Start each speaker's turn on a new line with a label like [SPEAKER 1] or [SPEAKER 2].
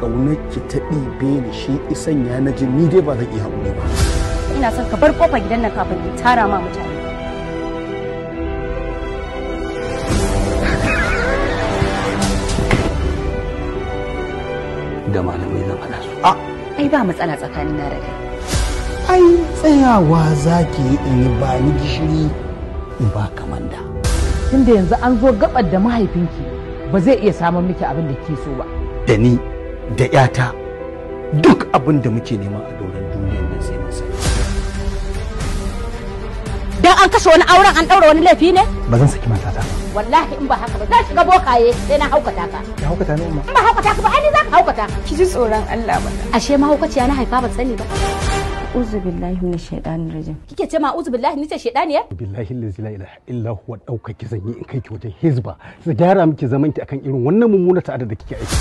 [SPEAKER 1] ƙaunarki ta ɗibe ni shi isan ya na ji ni dai ba zan iya haƙuri ba.
[SPEAKER 2] Ina son ka bar kofar gidan nan kafin in tara ma mutane.
[SPEAKER 1] Da malamai zan faɗa su.
[SPEAKER 2] Ai ba matsala tsakanin na da kai.
[SPEAKER 1] Ai tsayawa zaki yi in yi ba ni gishiri in ba kamanda.
[SPEAKER 3] Tunda yanzu an zo gabar da mahaifinki ba zai iya samun miki abin da ke so ba.
[SPEAKER 1] Da ni da ƴata duk abin da muke nema a doron duniyar nan sai mun sani.
[SPEAKER 2] Dan an kashe wani auren an ɗaura wani laifi ne?
[SPEAKER 1] Ba zan saki matata.
[SPEAKER 2] Wallahi in ba haka ba zan shiga bokaye sai na haukata ka.
[SPEAKER 1] Ya haukata ne umma?
[SPEAKER 2] In ba haukata ka ba ai ni za ka haukata.
[SPEAKER 4] Ki ji tsoron Allah ba.
[SPEAKER 2] Ashe mahaukaciya na haifa ban sani ba.
[SPEAKER 4] Uzu billahi minash shaitanir rajim.
[SPEAKER 2] Kike ce ma uzu billahi ni ce shedaniya?
[SPEAKER 5] Billahi la ilaha illa huwa dauka ki zanyi in kai ki wajen hizba su gyara miki zaman ki akan irin wannan mummunar ta'ada da kike aiki.